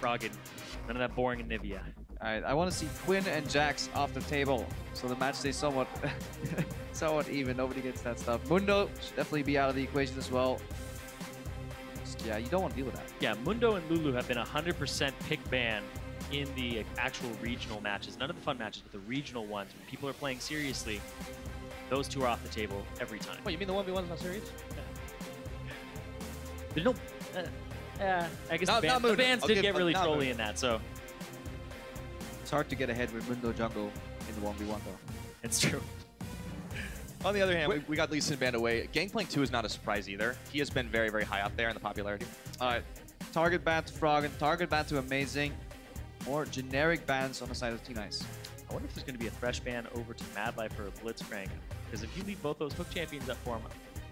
Froggen. None of that boring Anivia. Alright, I want to see Quinn and Jax off the table, so the match stays somewhat somewhat even. Nobody gets that stuff. Mundo should definitely be out of the equation as well. Yeah, you don't want to deal with that. Yeah, Mundo and Lulu have been 100% pick ban in the actual regional matches. None of the fun matches, but the regional ones, when people are playing seriously, those two are off the table every time. What, you mean the 1v1's not serious? There's no... I guess the bans did get really trolly in that, so... It's hard to get ahead with Mundo jungle in the 1v1 though. It's true. On the other hand, we got Lee Sin banned away. Gangplank 2 is not a surprise either. He has been very, very high up there in the popularity. Alright, target ban to Froggen, target ban to Amazing, or generic bans on the side of Team Ice. I wonder if there's going to be a Thresh ban over to Madlife or a Blitzcrank, because if you leave both those hook champions up for him,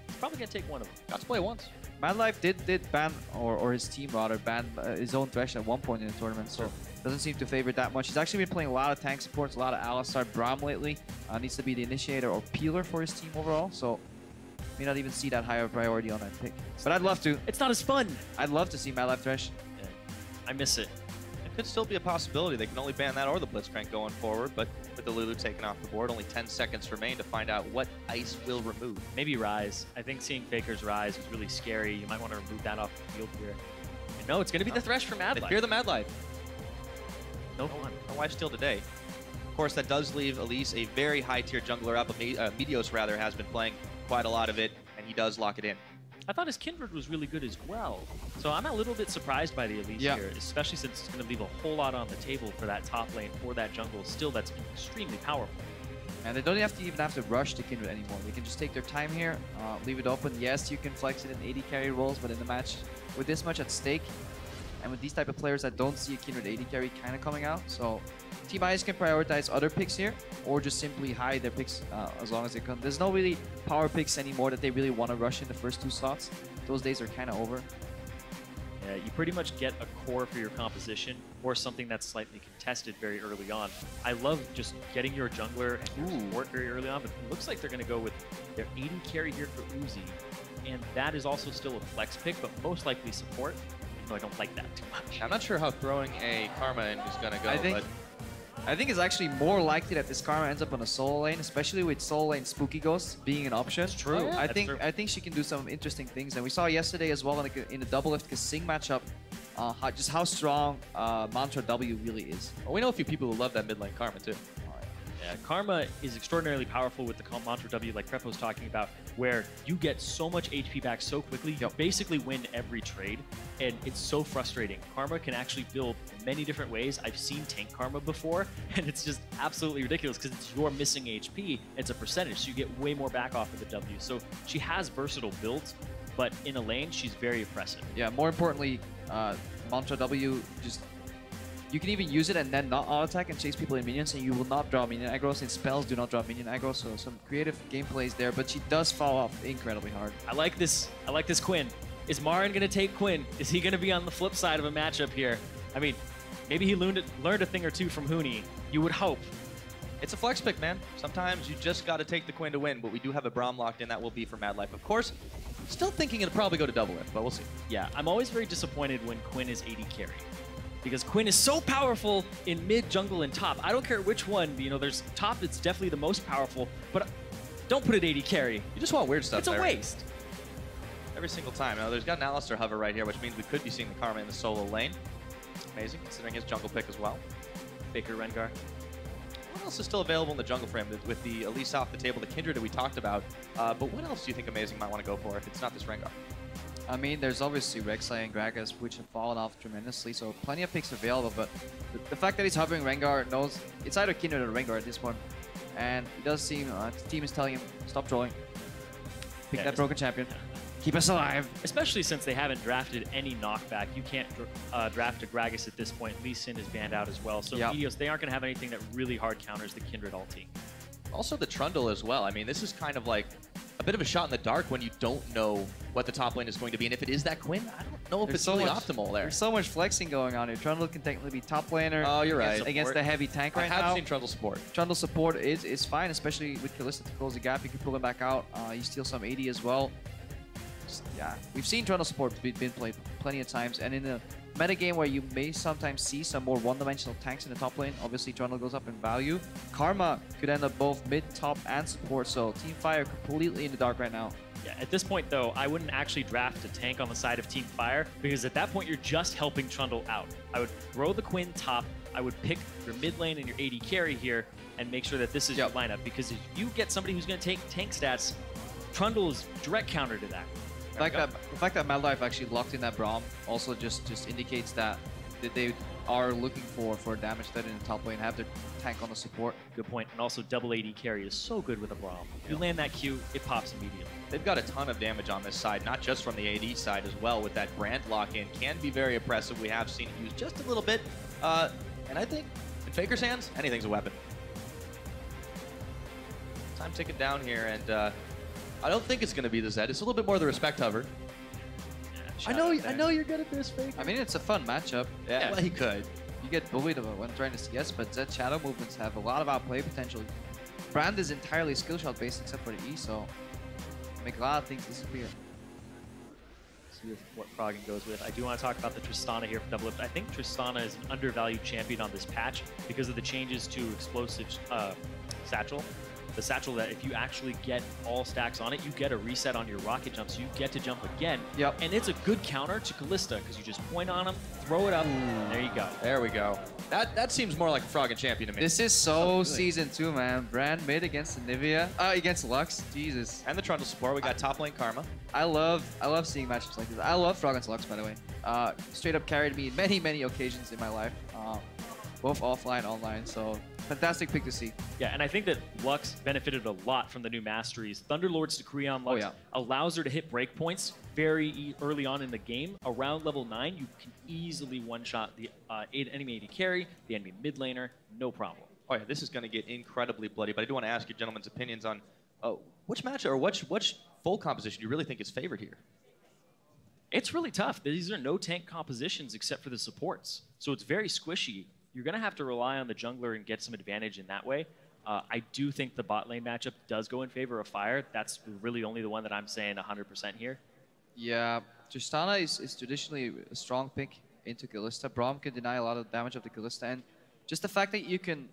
he's probably going to take one of them. Got to play once. Madlife did ban, or his team rather, ban his own Thresh at one point in the tournament, so doesn't seem to favor it that much. He's actually been playing a lot of tank supports, a lot of Alistar, Braum lately. Needs to be the initiator or peeler for his team overall, so may not even see that higher priority on that pick. But I'd love to. It's not as fun. I'd love to see Madlife Thresh. Yeah. I miss it. It could still be a possibility. They can only ban that or the Blitzcrank going forward, but with the Lulu taken off the board, only 10 seconds remain to find out what Ice will remove. Maybe Rise. I think seeing Faker's Rise is really scary. You might want to remove that off the field here. And no, it's going to be the Thresh for Madlife. They fear the Madlife. No fun. No wife steal today. Of course, that does leave Elise a very high-tier jungler up. Meteos, rather, has been playing quite a lot of it, and he does lock it in. I thought his Kindred was really good as well. So I'm a little bit surprised by the Elise here, especially since it's going to leave a whole lot on the table for that top lane, for that jungle. Still, that's extremely powerful. And they don't even have to rush the Kindred anymore. They can just take their time here, leave it open. Yes, you can flex it in 80 carry rolls, but in the match with this much at stake, and with these type of players that don't see a Kindred 80 carry kind of coming out, so Team Ice can prioritize other picks here, or just simply hide their picks as long as they can. There's no really power picks anymore that they really want to rush in the first two slots. Those days are kind of over. Yeah, you pretty much get a core for your composition, or something that's slightly contested very early on. I love just getting your jungler and your support very early on, but it looks like they're going to go with their 80 carry here for Uzi, and that is also still a flex pick, but most likely support. No, I don't like that too much. I'm not sure how throwing a Karma in is going to go, I think it's actually more likely that this Karma ends up on a solo lane, especially with solo lane Spooky Ghost being an option. That's true. Oh, yeah. I think she can do some interesting things, and we saw yesterday as well in the DoubleLift Sing matchup, just how strong Mantra W really is. Well, we know a few people who love that mid lane Karma too. Yeah, Karma is extraordinarily powerful with the Mantra W, like Krepo's talking about, where you get so much HP back so quickly, you basically win every trade, and it's so frustrating. Karma can actually build many different ways. I've seen tank Karma before, and it's just absolutely ridiculous because it's your missing HP. It's a percentage, so you get way more back off of the W. So she has versatile builds, but in a lane, she's very oppressive. Yeah, more importantly, Mantra W just... You can even use it and then not auto-attack and chase people in minions, and you will not draw minion aggro, since spells do not draw minion aggro, so some creative gameplays there, but she does fall off incredibly hard. I like this Quinn. Is MaRin going to take Quinn? Is he going to be on the flip side of a matchup here? I mean, maybe he learned a thing or two from Huni. You would hope. It's a flex pick, man. Sometimes you just got to take the Quinn to win, but we do have a Braum locked in. That will be for Madlife. Of course, still thinking it'll probably go to DoubleLift, but we'll see. Yeah, I'm always very disappointed when Quinn is 80 carry, because Quinn is so powerful in mid, jungle, and top. I don't care which one. You know, there's top. It's definitely the most powerful, but don't put it 80 carry. You just want weird stuff. It's a waste. Every single time. Now, there's got an Alistar hover right here, which means we could be seeing the Karma in the solo lane. Amazing, considering his jungle pick as well. Faker Rengar. What else is still available in the jungle frame with the Elise off the table, the Kindred that we talked about? But what else do you think Amazing might want to go for if it's not this Rengar? I mean, there's obviously Rek'Sai and Gragas, which have fallen off tremendously, so plenty of picks available, but the fact that he's hovering Rengar knows it's either Kindred or Rengar at this point. And it does seem the team is telling him, stop trolling. Pick that broken champion. Keep us alive. Especially since they haven't drafted any knockback. You can't draft a Gragas at this point. Lee Sin is banned out as well. So Meteos, they aren't going to have anything that really hard counters the Kindred ulti. Also the Trundle as well. I mean, this is kind of like a bit of a shot in the dark when you don't know what the top lane is going to be. And if it is that Quinn, I don't know if it's really optimal there. There's so much flexing going on here. Trundle can technically be top laner. Oh, you're right. Against the heavy tank right now. I have seen Trundle support. Trundle support is fine, especially with Kalista to close the gap. You can pull him back out. You steal some 80 as well. Yeah, we've seen Trundle support been played plenty of times, and in the metagame where you may sometimes see some more one-dimensional tanks in the top lane. Obviously, Trundle goes up in value. Karma could end up both mid, top, and support, so Team Fire completely in the dark right now. Yeah, at this point, though, I wouldn't actually draft a tank on the side of Team Fire, because at that point, you're just helping Trundle out. I would throw the Quinn top, I would pick your mid lane and your AD carry here, and make sure that this is your lineup, because if you get somebody who's going to take tank stats, Trundle is direct counter to that. The fact that Madlife actually locked in that Braum also just indicates that they are looking for damage threat in the top lane, have their tank on the support. Good point. And also double AD carry is so good with a Braum. If you land that Q, it pops immediately. They've got a ton of damage on this side, not just from the AD side as well, with that Brand lock-in. Can be very oppressive. We have seen it used just a little bit. And I think in Faker's hands, anything's a weapon. Time ticking down here, and I don't think it's going to be the Zed. It's a little bit more the Respect Hover. Yeah, I know you're good at this, Faker. I mean, it's a fun matchup. Yeah, well, he could. You get bullied when trying to CS, but Zed shadow movements have a lot of outplay potential. Brand is entirely skill shot based except for the E, so make a lot of things disappear. See what Froggen goes with. I do want to talk about the Tristana here for DoubleLift. I think Tristana is an undervalued champion on this patch because of the changes to explosive satchel. The satchel that if you actually get all stacks on it, you get a reset on your rocket jump, so you get to jump again. Yep. And it's a good counter to Kalista because you just point on him, throw it up, and there you go. There we go. That seems more like a Froggen champion to me. This is so Season 2, man. Brand mid against Nivea, against Lux. Jesus. And the Trundle support. We got top lane Karma. I love seeing matchups like this. I love Froggen's Lux, by the way. Straight up carried me in many occasions in my life, both offline, online. So fantastic pick to see. Yeah, and I think that Lux benefited a lot from the new masteries. Thunderlord's Decree on Lux allows her to hit breakpoints very early on in the game. Around level 9, you can easily one-shot the enemy AD carry, the enemy mid laner, no problem. Oh yeah, this is going to get incredibly bloody, but I do want to ask your gentlemen's opinions on which match or which full composition you really think is favored here. It's really tough. These are no tank compositions except for the supports, so it's very squishy. You're going to have to rely on the jungler and get some advantage in that way. I do think the bot lane matchup does go in favor of Fire. That's really only the one that I'm saying 100% here. Yeah, Tristana is traditionally a strong pick into Kalista. Braum can deny a lot of damage of the Kalista, and just the fact that you can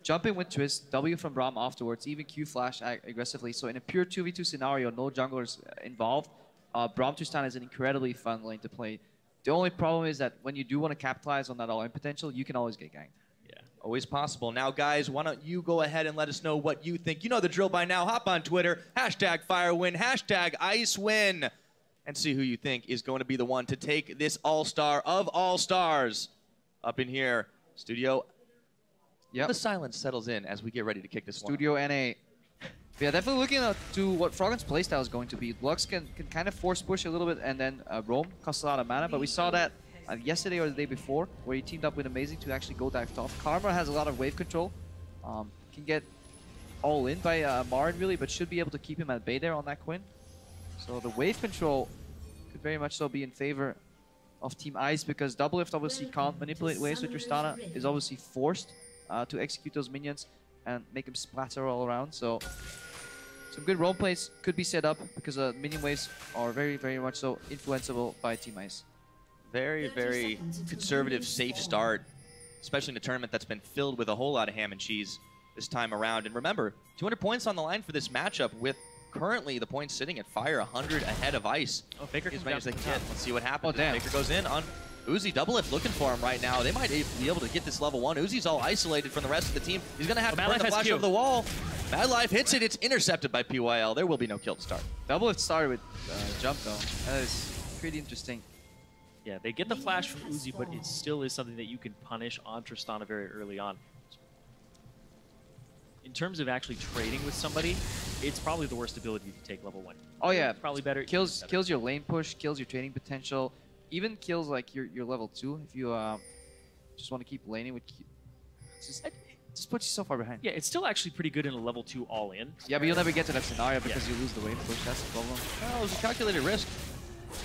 jump in with Twist, W from Braum afterwards, even Q flash aggressively. So in a pure 2v2 scenario, no junglers involved, Braum Tristana is an incredibly fun lane to play. The only problem is that when you do want to capitalize on that all-in potential, you can always get ganked. Yeah, always possible. Now, guys, why don't you go ahead and let us know what you think. You know the drill by now. Hop on Twitter, #FireWin, #IceWin, and see who you think is going to be the one to take this all-star of all-stars up in here. Studio. Yep. The silence settles in as we get ready to kick this one. Studio NA. Yeah, definitely looking to what Froggen's playstyle is going to be. Lux can kind of force push a little bit, and then Roam costs a lot of mana, but we saw that yesterday or the day before, where he teamed up with Amazing to actually go dive top. Karma has a lot of wave control, can get all in by MaRin really, but should be able to keep him at bay there on that Quinn. So the wave control could very much so be in favor of Team Ice, because DoubleLift obviously can't manipulate waves with Tristana, is obviously forced to execute those minions and make them splatter all around. So some good roam plays could be set up because minion waves are very much so influenceable by Team Ice. Very conservative, safe start, especially in a tournament that's been filled with a whole lot of ham and cheese this time around. And remember, 200 points on the line for this matchup, with currently the points sitting at Fire 100 ahead of Ice. Oh, Faker as many as they can get. Let's see what happens. Oh, damn. Faker goes in on Uzi. DoubleLift looking for him right now. They might be able to get this level 1. Uzi's all isolated from the rest of the team. He's going to have to burn the flash over the wall. Madlife hits it. It's intercepted by PYL. There will be no kill to start. DoubleLift started with jump, though. That is pretty interesting. Yeah, they get the flash from Uzi, but it still is something that you can punish on Tristana very early on. In terms of actually trading with somebody, it's probably the worst ability to take level 1. Oh yeah, it's probably better. Kills your lane push, kills your trading potential, even kills like your level 2 if you just want to keep laning with. Just puts you so far behind. Yeah, it's still actually pretty good in a level 2 all-in. Yeah, but you'll never get to that scenario because you lose the wave push. That's the problem. Well, it was a calculated risk.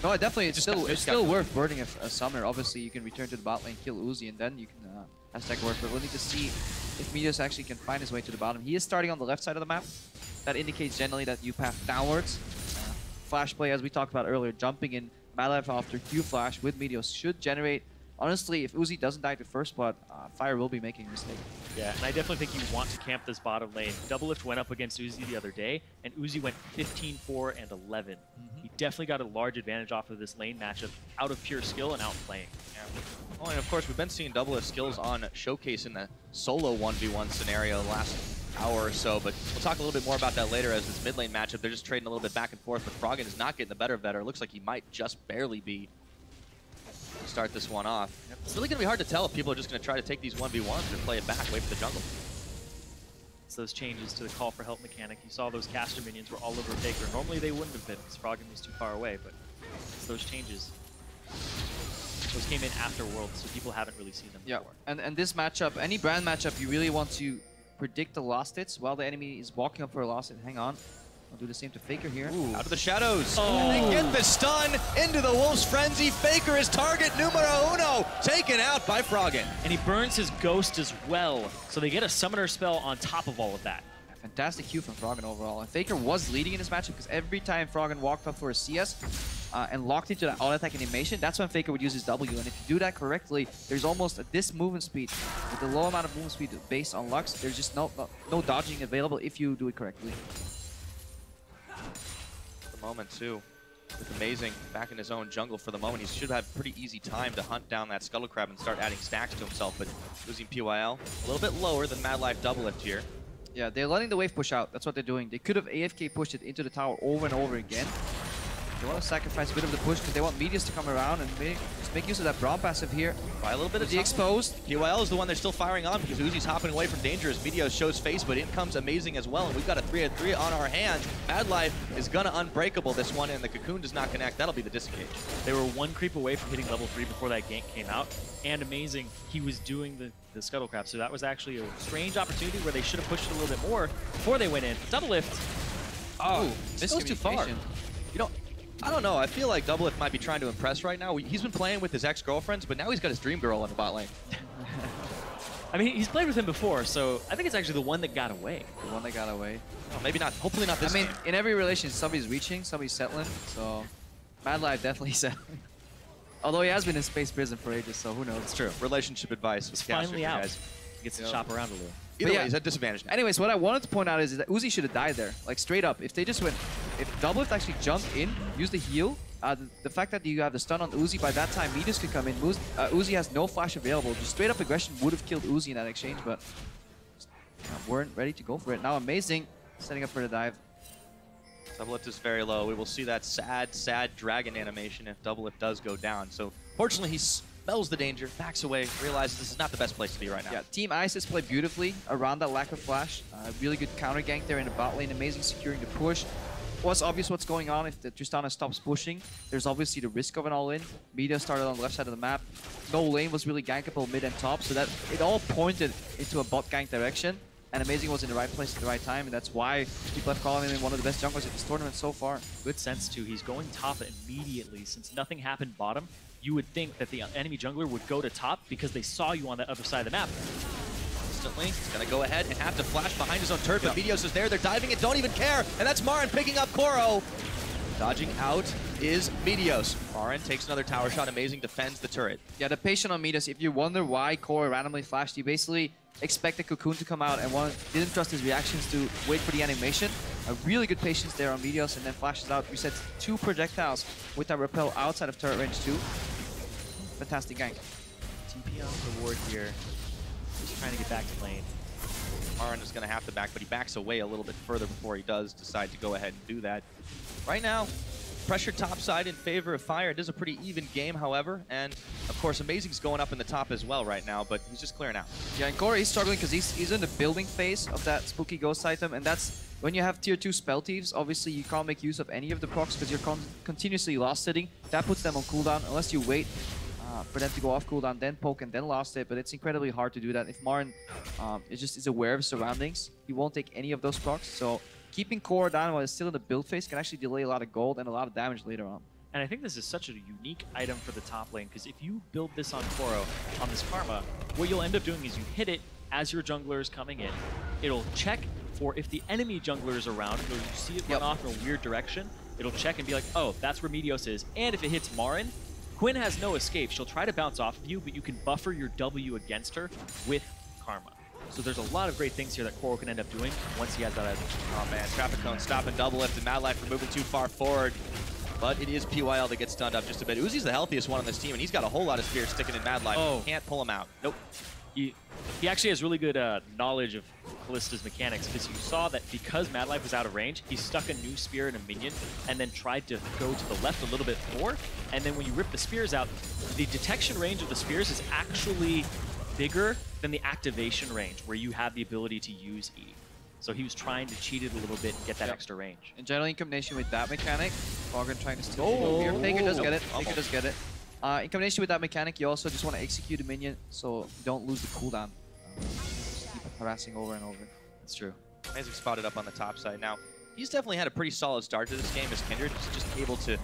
No, definitely. It's still worth burning a summoner. Obviously, you can return to the bot lane, kill Uzi, and then you can hashtag work. But we'll need to see if Meteos actually can find his way to the bottom. He is starting on the left side of the map. That indicates generally that you path downwards. Flash play, as we talked about earlier, jumping in Madlife after Q Flash with Meteos should generate. Honestly, if Uzi doesn't die to first spot, Fire will be making a mistake. Yeah, and I definitely think you want to camp this bottom lane. DoubleLift went up against Uzi the other day, and Uzi went 15-4 and 11. He definitely got a large advantage off of this lane matchup out of pure skill and outplaying. Yeah. Oh, and of course, we've been seeing DoubleLift skills on Showcase in the solo 1v1 scenario the last hour or so, but we'll talk a little bit more about that later as this mid lane matchup. They're just trading a little bit back and forth, but Froggen is not getting the better of that. It looks like he might just barely be to start this one off. Yep. It's really going to be hard to tell if people are just going to try to take these 1v1s or play it back, wait for the jungle. It's those changes to the call for help mechanic. You saw those caster minions were all over Faker. Normally they wouldn't have been because Froggen was too far away, but it's those changes. Those came in after Worlds, so people haven't really seen them before. And this matchup, any brand matchup, you really want to predict the last hits while the enemy is walking up for a last hit. Hang on. I'll do the same to Faker here. Ooh. Out of the shadows. Oh. And they get the stun into the Wolf's Frenzy. Faker is target numero uno, taken out by Froggen. And he burns his ghost as well, so they get a summoner spell on top of all of that. Fantastic Q from Froggen overall. And Faker was leading in this matchup because every time Froggen walked up for a CS and locked into that auto-attack animation, that's when Faker would use his W. And if you do that correctly, there's almost this movement speed. With the low amount of movement speed based on Lux, there's just no dodging available if you do it correctly. The moment, too. With Amazing back in his own jungle for the moment. He should have pretty easy time to hunt down that Scuttle Crab and start adding stacks to himself, but losing Pyl a little bit lower than Madlife DoubleLift here. Yeah, they're letting the wave push out. That's what they're doing. They could have AFK pushed it into the tower over and over again. They want to sacrifice a bit of the push because they want Meteos to come around and just make use of that Braum passive here. By a little bit of the exposed. Pyl is the one they're still firing on because Uzi's hopping away from danger as Meteos shows face, but in comes Amazing as well, and we've got a 3-3 on our hands. Madlife is gonna unbreakable this one, and the Cocoon does not connect. That'll be the disengage. They were one creep away from hitting level 3 before that gank came out, and Amazing, he was doing the Scuttle Crab, so that was actually a strange opportunity where they should have pushed it a little bit more before they went in. DoubleLift. Oh, this goes too far. You know, I don't know. I feel like DoubleLift might be trying to impress right now. He's been playing with his ex-girlfriends, but now he's got his dream girl on the bot lane. I mean, he's played with him before, so I think it's actually the one that got away. The one that got away. Oh, maybe not. Hopefully not this I mean, game. in every relation, somebody's reaching, somebody's settling, so Madlife definitely settling. Although he has been in space prison for ages, so who knows. It's true. Relationship advice. He's finally out. Guys. He gets to shop around a little. Either way, he's at disadvantage now. Anyways, what I wanted to point out is that Uzi should have died there. Like, straight up. If they just went... If DoubleLift actually jumped in, used the heal, the fact that you have the stun on Uzi, by that time, Meteos could come in. Uzi has no flash available. Just straight up aggression would have killed Uzi in that exchange, but weren't ready to go for it. Now Amazing, setting up for the dive. DoubleLift is very low. We will see that sad, sad dragon animation if DoubleLift does go down. So, fortunately, he smells the danger, backs away, realizes this is not the best place to be right now. Yeah, Team Ice has played beautifully around that lack of flash. Really good counter gank there in the bot lane. Amazing securing the push. Was obvious what's going on if the Tristana stops pushing. There's obviously the risk of an all-in. Meteos started on the left side of the map. No lane was really gankable mid and top, so that it all pointed into a bot gank direction. And Amazing was in the right place at the right time, and that's why people have called him one of the best junglers in this tournament so far. Good sense, too. He's going top immediately. Since nothing happened bottom, you would think that the enemy jungler would go to top because they saw you on the other side of the map. Instantly, he's going to go ahead and have to flash behind his own turret, but Meteos is there. They're diving and don't even care, and that's MaRin picking up Koro. Dodging out is Meteos. MaRin takes another tower shot. Amazing defends the turret. Yeah, the patient on Meteos, if you wonder why Koro randomly flashed, you basically expect the Cocoon to come out and didn't trust his reactions to wait for the animation. A really good patience there on Meteos, and then flashes out. We set 2 projectiles with that repel outside of turret range too. Fantastic gank. TP on the ward here. Just trying to get back to lane. MaRin is going to have to back, but he backs away a little bit further before he does decide to go ahead and do that. Right now, pressure topside in favor of Fire. It is a pretty even game, however, and of course, Amazing's going up in the top as well right now, but he's just clearing out. Yeah, and Koro is struggling because he's in the building phase of that spooky ghost item, and that's when you have tier 2 spell thieves. Obviously, you can't make use of any of the procs because you're continuously last sitting. That puts them on cooldown unless you wait for them to go off cooldown, then poke and then last hit, but it's incredibly hard to do that. If MaRin is aware of his surroundings, he won't take any of those procs, so keeping Koro down while it's still in the build phase can actually delay a lot of gold and a lot of damage later on. And I think this is such a unique item for the top lane, because if you build this on Koro, on this Karma, what you'll end up doing is you hit it as your jungler is coming in. It'll check for if the enemy jungler is around, or you see it run off in a weird direction, it'll check and be like, oh, that's where Meteos is. And if it hits MaRin, Quinn has no escape. She'll try to bounce off of you, but you can buffer your W against her with Karma. So there's a lot of great things here that Koro can end up doing once he has that. Oh man, Traffic Cone stopping DoubleLift, and Madlife for moving too far forward. But it is PYL that gets stunned up just a bit. Uzi's the healthiest one on this team, and he's got a whole lot of spears sticking in Madlife. Oh. Can't pull him out. Nope. He actually has really good knowledge of Kalista's mechanics, because you saw that because Madlife was out of range, he stuck a new spear in a minion and then tried to go to the left a little bit more. And then when you rip the spears out, the detection range of the spears is actually bigger than the activation range, where you have the ability to use E. So he was trying to cheat it a little bit and get that extra range. And generally in combination with that mechanic, Froggen trying to steal here. Faker does get it. Faker does get it. In combination with that mechanic, you also just want to execute a minion so you don't lose the cooldown. Just keep harassing over and over. That's true. Amazing spotted up on the top side. Now, he's definitely had a pretty solid start to this game as Kindred. He's just able to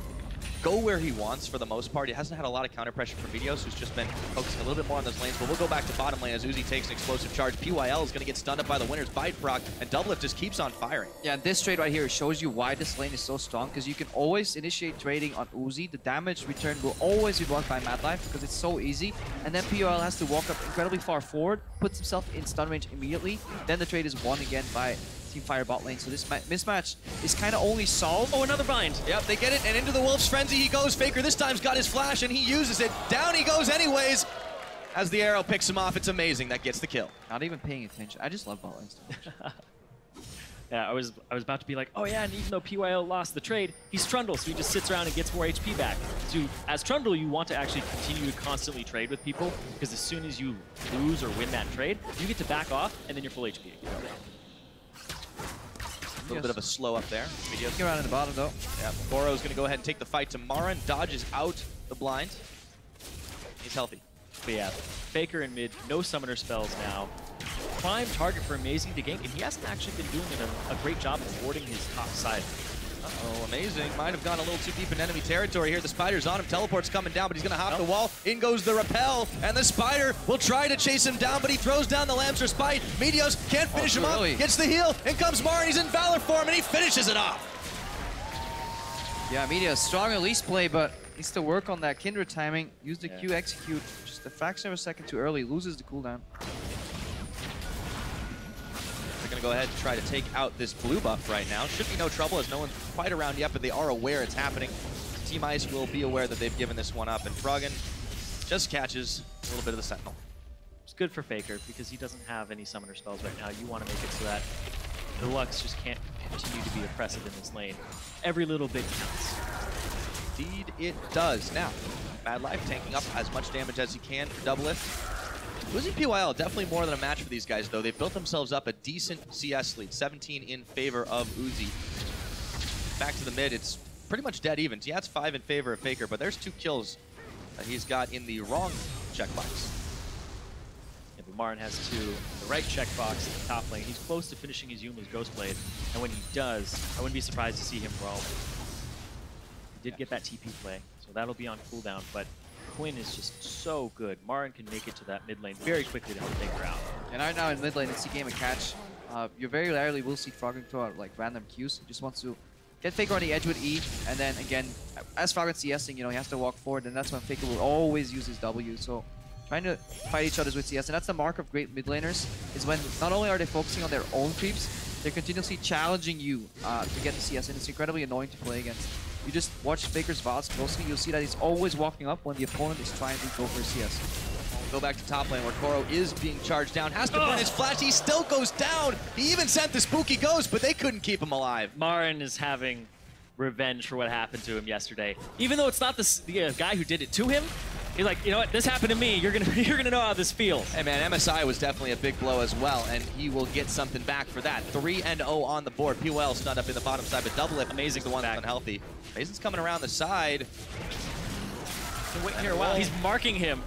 go where he wants for the most part. He hasn't had a lot of counter pressure from Meteos, who's just been focusing a little bit more on those lanes. But we'll go back to bottom lane as Uzi takes an explosive charge. PYL is going to get stunned up by the winner's bite proc, and DoubleLift just keeps on firing. Yeah, and this trade right here shows you why this lane is so strong, because you can always initiate trading on Uzi. The damage return will always be blocked by Madlife because it's so easy. And then PYL has to walk up incredibly far forward, puts himself in stun range immediately. Then the trade is won again by Team Fire bot lane. So this mismatch is kind of only solved. Oh, another bind. Yep, they get it, and into the Wolf's Frenzy he goes. Faker this time's got his flash, and he uses it. Down he goes anyways. As the arrow picks him off, it's amazing. That gets the kill. Not even paying attention. I just love bot lanes so much. Yeah, I was about to be like, oh yeah, and even though PYL lost the trade, he's Trundle, so he just sits around and gets more HP back. So as Trundle, you want to actually continue to constantly trade with people, because as soon as you lose or win that trade, you get to back off, and then you're full HP again. A little bit of a slow up there. Get around in the bottom though. Yeah, Koro is going to go ahead and take the fight to MaRin. Dodges out the blind. He's healthy. But yeah, Faker in mid, no summoner spells now. Prime target for Amazing to gank, and he hasn't actually been doing a great job of warding his top side. Uh-oh, Amazing might have gone a little too deep in enemy territory here. The Spider's on him. Teleport's coming down, but he's going to hop the wall. In goes the repel, and the Spider will try to chase him down, but he throws down the Lamster Spite. Meteos can't finish him up. Gets the heal. In comes MaRin. He's in Valor form, and he finishes it off. Yeah, Meteos, strong Elise play, but needs to work on that Kindred timing. Use the Q execute just a fraction of a second too early. Loses the cooldown. They're going to go ahead and try to take out this blue buff right now. Should be no trouble as no one's quite around yet, but they are aware it's happening. Team Ice will be aware that they've given this one up, and Froggen just catches a little bit of the Sentinel. It's good for Faker because he doesn't have any summoner spells right now. You want to make it so that the Lux just can't continue to be oppressive in this lane. Every little bit counts. Indeed it does. Now, Madlife tanking up as much damage as he can for DoubleLift. Uzi PYL, definitely more than a match for these guys, though. They've built themselves up a decent CS lead, 17 in favor of Uzi. Back to the mid, it's pretty much dead even. Yeah, it's 5 in favor of Faker, but there's 2 kills that he's got in the wrong checkbox. Yeah, but MaRin has 2 in the right checkbox in the top lane. He's close to finishing his Yuma's Ghostblade, and when he does, I wouldn't be surprised to see him roam. He did get that TP play, so that'll be on cooldown, but Quinn is just so good. MaRin can make it to that mid lane very quickly to help Faker out. And right now in mid lane, it's a game of catch. You very rarely will see Froggen throw out like random Qs. He just wants to get Faker on the edge with E, and then again, as Froggen CSing, you know, he has to walk forward, and that's when Faker will always use his W. So trying to fight each other with CS, and that's the mark of great mid laners, is when not only are they focusing on their own creeps, they're continuously challenging you to get the CS, and it's incredibly annoying to play against. You just watch Faker's VODs closely, you'll see that he's always walking up when the opponent is trying to go for a CS. We'll go back to top lane where Koro is being charged down. Has to burn his flash. He still goes down. He even sent the spooky ghost, but they couldn't keep him alive. MaRin is having revenge for what happened to him yesterday. Even though it's not the guy who did it to him, he's like, you know what, this happened to me. You're gonna know how this feels. Hey man, MSI was definitely a big blow as well, and he will get something back for that. 3-0 on the board. PYL stunned up in the bottom side, but DoubleLift, Amazing the one that's unhealthy. Amazing's coming around the side. Wait here, wow, he's marking him.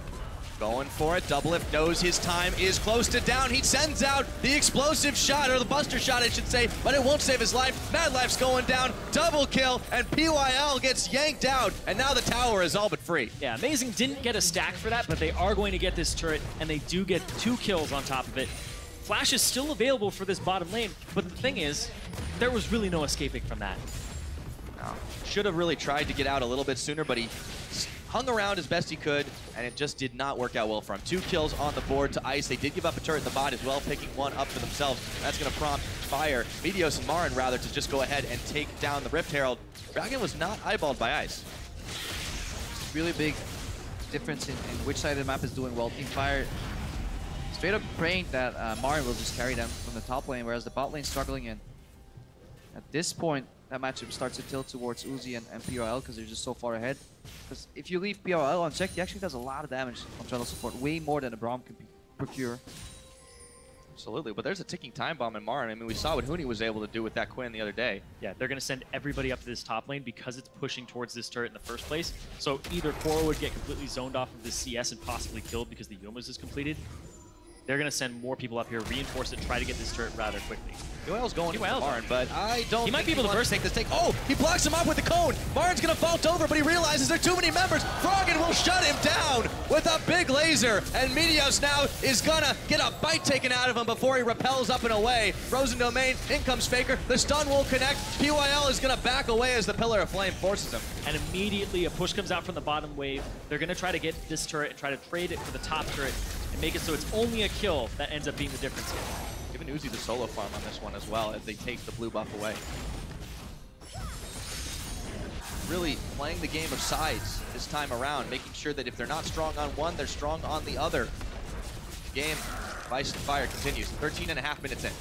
Going for it. DoubleLift knows his time is close to down. He sends out the explosive shot, or the buster shot, I should say, but it won't save his life. Madlife's going down. Double kill, and PYL gets yanked out, and now the tower is all but free. Yeah, Amazing didn't get a stack for that, but they are going to get this turret, and they do get 2 kills on top of it. Flash is still available for this bottom lane, but the thing is, there was really no escaping from that. Should have really tried to get out a little bit sooner, but he hung around as best he could, and it just did not work out well for him. 2 kills on the board to Ice. They did give up a turret in the bot as well, picking one up for themselves. That's going to prompt Fire, Meteos and MaRin rather, to just go ahead and take down the Rift Herald. Froggen was not eyeballed by Ice. Really big difference in which side of the map is doing well. Team Fire straight up praying that MaRin will just carry them from the top lane, whereas the bot lane struggling in. At this point, that matchup starts to tilt towards Uzi and PRL because they're just so far ahead. Because if you leave PRL unchecked, he actually does a lot of damage on Trundle support, way more than a Braum can procure. Absolutely, but there's a ticking time bomb in MaRin. I mean, we saw what Huni was able to do with that Quinn the other day. Yeah, they're going to send everybody up to this top lane because it's pushing towards this turret in the first place. So either Koro would get completely zoned off of this CS and possibly killed because the Yomas is completed. They're going to send more people up here, reinforce it, try to get this turret rather quickly. Yoel's going to MaRin, but I don't He might be able to burst. Take this take. Oh, he blocks him up with the cone. MaRin's going to vault over, but he realizes there are too many members. Froggen will shut him down with a big laser, and Meteos now is going to get a bite taken out of him before he repels up and away. Frozen Domain, in comes Faker. The stun will connect. Pyl is going to back away as the Pillar of Flame forces him. And immediately a push comes out from the bottom wave. They're going to try to get this turret and try to trade it for the top turret and make it so it's only a kill that ends up being the difference here. Giving Uzi the solo farm on this one as well as they take the blue buff away. Really playing the game of sides this time around, making sure that if they're not strong on one, they're strong on the other. The game, Vice and Fire continues. 13.5 minutes in.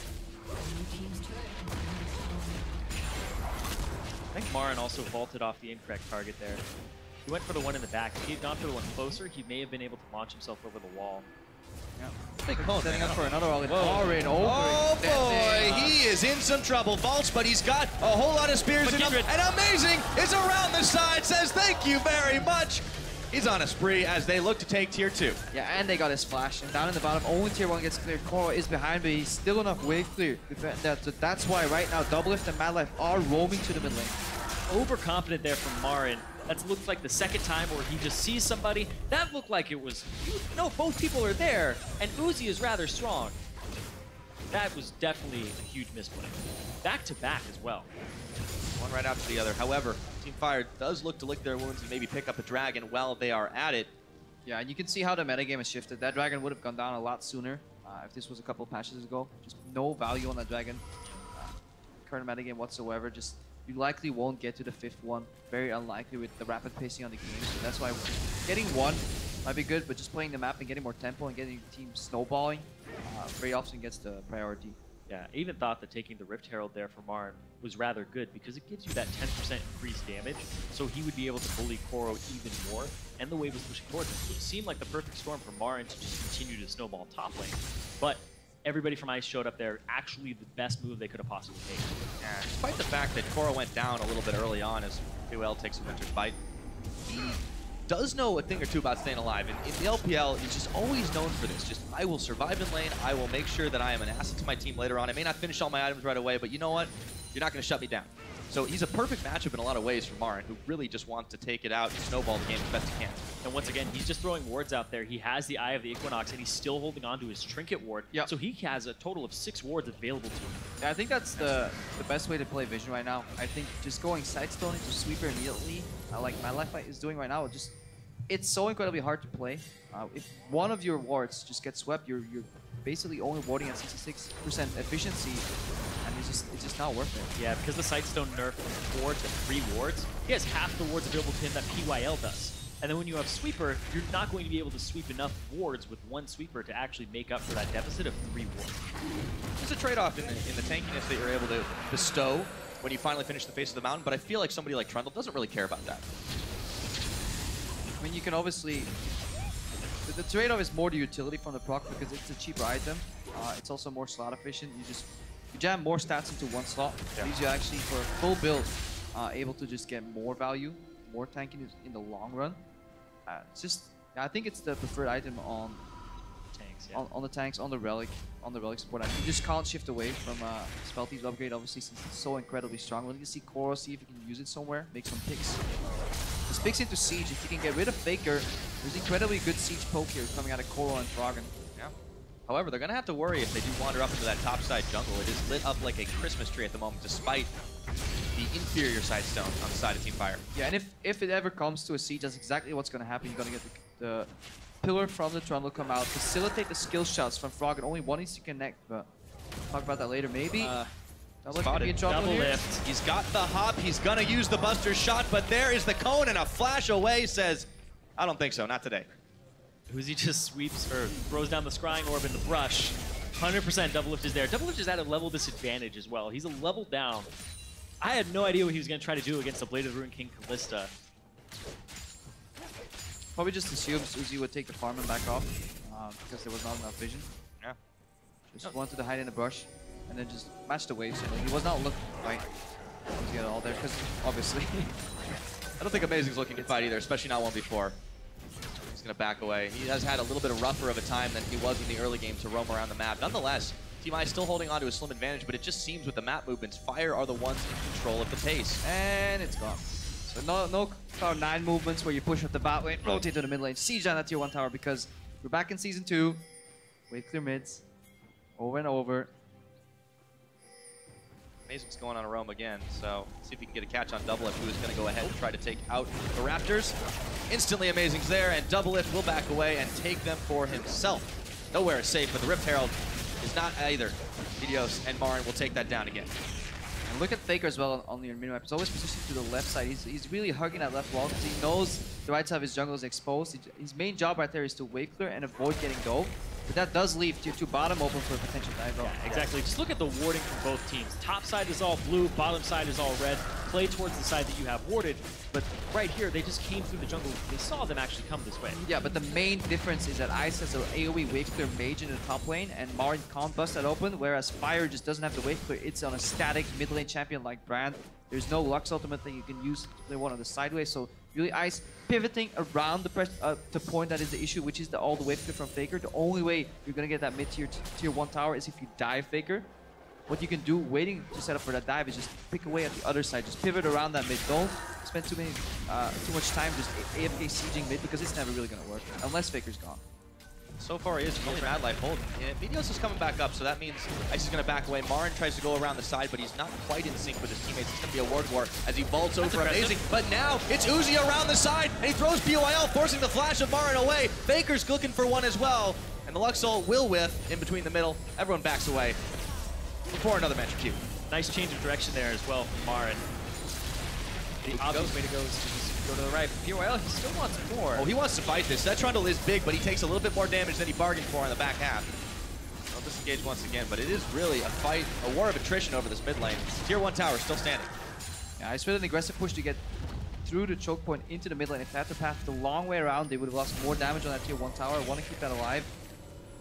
I think MaRin also vaulted off the incorrect target there. He went for the one in the back. If he had gone for the one closer, he may have been able to launch himself over the wall. Yeah. Big cone, Setting man. up for another all in. MaRin over. Oh boy, he is in some trouble. Vaults, but he's got a whole lot of spears in him. And Amazing is around the side, says thank you very much. He's on a spree as they look to take tier 2. Yeah, and they got his flash. And down in the bottom, only tier 1 gets cleared. Koro is behind, but he's still enough wave clear. So that's why right now DoubleLift and Madlife are roaming to the mid lane. Overconfident there from MaRin. That looked like the second time where he just sees somebody. That looked like it was, no, both people are there, and Uzi is rather strong. That was definitely a huge misplay. Back to back as well. One right after the other. However, Team Fire does look to lick their wounds and maybe pick up a dragon while they are at it. Yeah, and you can see how the metagame has shifted. That dragon would have gone down a lot sooner if this was a couple patches ago. Just no value on that dragon. Current metagame whatsoever. Just you likely won't get to the 5th one. Very unlikely with the rapid pacing on the game. So that's why getting one might be good, but just playing the map and getting more tempo and getting the team snowballing very often gets the priority. Yeah, I even thought that taking the Rift Herald there for MaRin was rather good because it gives you that 10% increased damage, so he would be able to bully Koro even more, and the wave was pushing towards him. So it seemed like the perfect storm for MaRin to just continue to snowball top lane. But everybody from Ice showed up there, actually the best move they could have possibly made. Yeah, despite the fact that Koro went down a little bit early on as Pyl takes a Winter's Bite, he does know a thing or two about staying alive. And in the LPL, he's just always known for this. Just, I will survive in lane, I will make sure that I am an asset to my team later on. I may not finish all my items right away, but you know what? You're not going to shut me down. So he's a perfect matchup in a lot of ways for MaRin, who really just wants to take it out and snowball the game as best he can. And once again, he's just throwing wards out there. He has the Eye of the Equinox, and he's still holding on to his Trinket ward. Yep. So he has a total of 6 wards available to him. Yeah, I think that's the best way to play Vision right now. I think just going Sidestone into Sweeper immediately, like Madlife is doing right now, it's so incredibly hard to play. If one of your wards just gets swept, you're basically only warding at 66% efficiency, and it's just not worth it. Yeah, because the Sightstone nerfed from 4 to 3 wards, he has half the wards available to him that PYL does. And then when you have Sweeper, you're not going to be able to sweep enough wards with one Sweeper to actually make up for that deficit of 3 wards. There's a trade-off in the tankiness that you're able to bestow when you finally finish the face of the mountain, but I feel like somebody like Trundle doesn't really care about that. I mean, you can obviously... The trade-off is more the utility from the proc because it's a cheaper item. It's also more slot efficient. You jam more stats into one slot. Yeah. Leaves you actually, for a full build, able to just get more value, more tanking in the long run. It's just, I think it's the preferred item on tanks, yeah. on the tanks, on the relic support. You just can't shift away from Spellthief's upgrade, obviously, since it's so incredibly strong. We'll need to see Koro, see if he can use it somewhere, make some picks. This picks into Siege. If you can get rid of Faker, there's incredibly good Siege poke here coming out of Koro and Froggen. Yeah. However, they're going to have to worry if they do wander up into that topside jungle. It is lit up like a Christmas tree at the moment, despite the inferior side stone on the side of Team Fire. Yeah, and if it ever comes to a siege, that's exactly what's going to happen. You're going to get the pillar from the Trundle come out, facilitate the skill shots from Froggen. Only one needs to connect, but talk about that later. Maybe. DoubleLift could be in trouble here. DoubleLift. He's got the hop. He's going to use the Buster shot, but there is the cone, and a flash away says, I don't think so, not today. Uzi just sweeps or throws down the scrying orb in the brush. 100% DoubleLift is there. DoubleLift is at a level disadvantage as well. He's a level down. I had no idea what he was going to try to do against the Blade of the Ruined King Kalista. Probably just assumes Uzi would take the farm and back off because there was not enough vision. Yeah. Just wanted to hide in the brush and then just match the waves. He was not looking to fight Uzi at all there because obviously. I don't think Amazing's looking to fight either, especially not 1v4. He's going to back away. He has had a little bit of rougher of a time than he was in the early game to roam around the map. Nonetheless, Team I still holding on to a slim advantage, but it just seems with the map movements, Fire are the ones in control of the pace. And it's gone. So no Cloud 9 movements where you push up the bot lane, rotate to the mid lane, siege down that tier 1 tower because we're back in Season 2. Wave clear mids. Over and over. Amazing's going on a roam again, so see if he can get a catch on DoubleLift, who is going to go ahead and try to take out the Raptors. Instantly Amazing's there, and DoubleLift will back away and take them for himself. Nowhere is safe, but the Rift Herald is not either. Meteos and MaRin will take that down again. And look at Faker as well on the minimap. He's always positioned to the left side. He's really hugging that left wall because he knows the right side of his jungle is exposed. His main job right there is to wave clear and avoid getting dove. But that does leave tier 2 bottom open for a potential dive. Yeah, exactly. Just look at the warding from both teams. Top side is all blue, bottom side is all red. Play towards the side that you have warded. But right here, they just came through the jungle. They saw them actually come this way. Yeah, but the main difference is that Ice has an AoE wave clear mage in the top lane, and MaRin can't bust that open, whereas Fire just doesn't have the wave clear. It's on a static mid lane champion like Brand. There's no Lux ultimate that you can use to play one on the sideways, so really Ice pivoting around the point that is the issue, which is all the wave clear from Faker. The only way you're gonna get that mid-tier tier 1 tower is if you dive Faker. What you can do waiting to set up for that dive is just pick away at the other side, just pivot around that mid. Don't spend too much time just AFK sieging mid because it's never really gonna work unless Faker's gone. So far, he is only Madlife holding. Meteos is coming back up, so that means Ice is going to back away. MaRin tries to go around the side, but he's not quite in sync with his teammates. It's going to be a word war as he vaults over Amazing. But now it's Uzi around the side, and he throws Pyl, forcing the flash of MaRin away. Faker's looking for one as well, and the Luxol will whiff in between the middle. Everyone backs away before another match queue. Nice change of direction there as well from MaRin. The obvious way to go is to just go to the right. Pyl, he still wants more. Oh, he wants to fight this. That Trundle is big, but he takes a little bit more damage than he bargained for in the back half. I'll disengage once again, but it is really a fight, a war of attrition over this mid lane. Tier 1 tower still standing. Yeah, Ice with an aggressive push to get through the choke point into the mid lane. If they had to path the long way around, they would have lost more damage on that tier 1 tower. Want to keep that alive.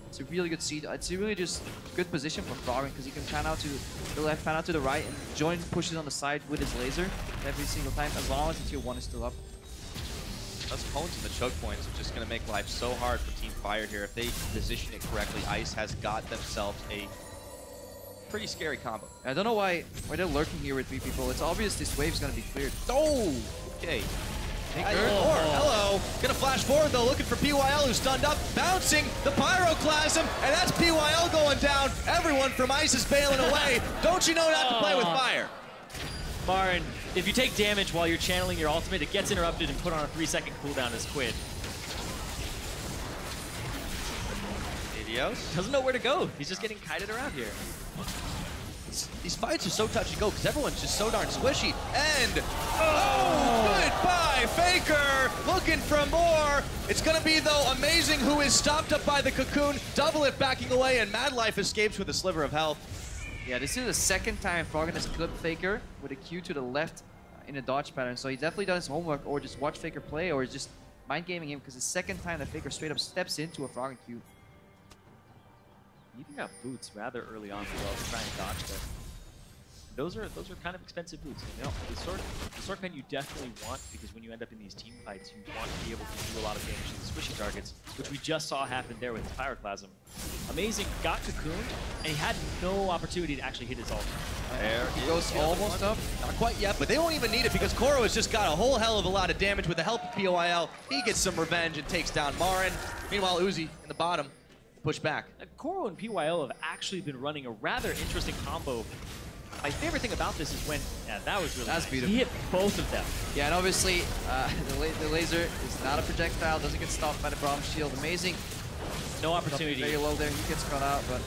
It's a really good seed. It's a really just good position for Froggen because he can pan out to the left, pan out to the right, and join pushes on the side with his laser every single time as long as the tier 1 is still up. Those cones and the choke points are just going to make life so hard for Team Fire here. If they position it correctly, Ice has got themselves a pretty scary combo. I don't know why they're lurking here with 3 people. It's obvious this wave's going to be cleared. Oh, okay. Hello. Gonna flash forward though, looking for Pyl, who's stunned up, bouncing the Pyroclasm, and that's Pyl going down. Everyone from Ice is bailing away. Don't you know not to play with fire? MaRin, if you take damage while you're channeling your ultimate, it gets interrupted and put on a 3-second cooldown as Quid. Meteos doesn't know where to go. He's just getting kited around here. These fights are so touch and go because everyone's just so darn squishy. And goodbye, Faker! Looking for more. It's gonna be though Amazing, who is stopped up by the cocoon. DoubleLift backing away, and Madlife escapes with a sliver of health. Yeah, this is the second time Froggen has clipped Faker with a Q to the left in a dodge pattern. So he definitely done his homework, or just watch Faker play, or just mind gaming him because the second time that Faker straight up steps into a Froggen Q. You even got boots rather early on as well to try and dodge this. Those are kind of expensive boots. You know, the sword pen you definitely want because when you end up in these team fights, you want to be able to do a lot of damage to the squishy targets, which we just saw happen there with his Pyroclasm. Amazing got cocooned, and he had no opportunity to actually hit his ult. There he goes almost up. Not quite yet, but they won't even need it because Koro has just got a whole hell of a lot of damage with the help of Pyl. He gets some revenge and takes down MaRin. Meanwhile, Uzi in the bottom, push back. Koro and Pyl have actually been running a rather interesting combo My favorite thing about this is when, yeah, that was really That's nice. beautiful. He hit both of them. Yeah, and obviously, the laser is not a projectile, doesn't get stopped by the Braum shield. Amazing. No opportunity. Very low there, he gets caught out, but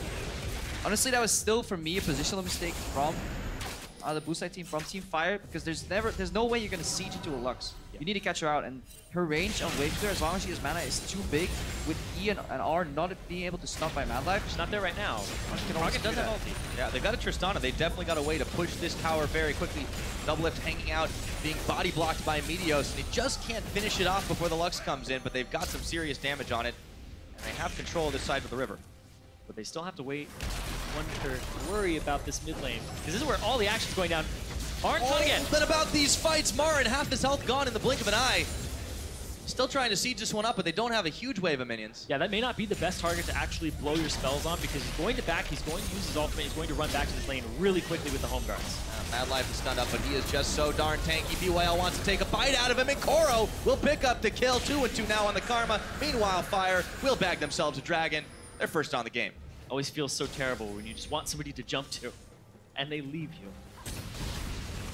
honestly, that was still, for me, a positional mistake from the blue side team, from Team Fire, because there's no way you're going to siege into a Lux. Yeah. You need to catch her out, and her range on wave clear, as long as she has mana, is too big, with E and R not being able to stop by Madlife. She's not there right now. Froggen Froggen does have ulti. Yeah, they've got a Tristana. They definitely got a way to push this tower very quickly. DoubleLift hanging out, being body blocked by Meteos, and they just can't finish it off before the Lux comes in, but they've got some serious damage on it, and they have control of this side of the river. But they still have to wait, wonder, worry about this mid lane. Because this is where all the action's going down. MaRin Quinn again. But about these fights, MaRin, half his health gone in the blink of an eye. Still trying to siege this one up, but they don't have a huge wave of minions. Yeah, that may not be the best target to actually blow your spells on because he's going to back, he's going to use his ultimate, he's going to run back to this lane really quickly with the home guards. Madlife is stunned up, but he is just so darn tanky. Pyl wants to take a bite out of him, and Koro will pick up the kill. 2-2 now on the Karma. Meanwhile, Fire will bag themselves a dragon. They're first on the game. Always feels so terrible when you just want somebody to jump to, and they leave you.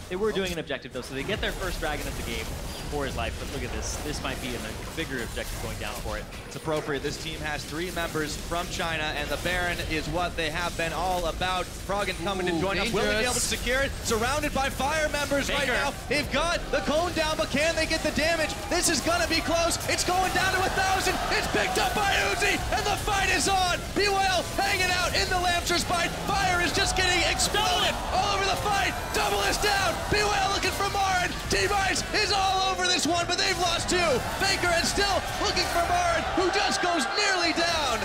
They were doing an objective though, so they get their first dragon of the game for his life, but look at this. This might be a bigger objective going down for it. It's appropriate. This team has 3 members from China, and the Baron is what they have been all about. Froggen coming to join up. Will they be able to secure it? Surrounded by Fire members right now. They've got the cone down, but can they get the damage? This is gonna be close. It's going down to 1,000. It's picked up by Uzi, and the fight is on. Pyl hanging out in the Lancers fight. Fire is just getting exploded all over the fight. Double is down. Pyl looking for MaRin. T-Mice is all over this one, but they've lost 2. Faker is still looking for MaRin, who just goes nearly down.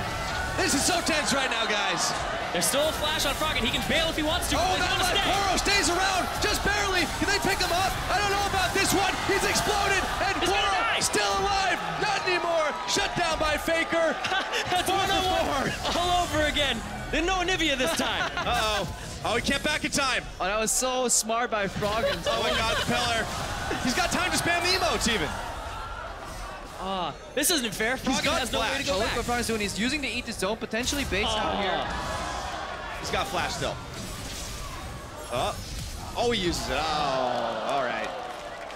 This is so tense right now, guys. There's still a flash on Froggen. He can bail if he wants to. Oh, that like Koro stays around, just barely. Can they pick him up? I don't know about this one. He's exploded, and Koro still alive. Not anymore. Shut down by Faker. That's 1-4 all over again. Then no Nivea this time. Uh-oh. Oh, he can't back in time. Oh, that was so smart by Froggen. Oh my god, the pillar. He's got time to spam the emotes even. This isn't fair. Froggen has no way to go Look back. what Froggen's doing. He's using the eat the zone, potentially base out here. He's got flash still. Oh, he uses it. Oh, all right.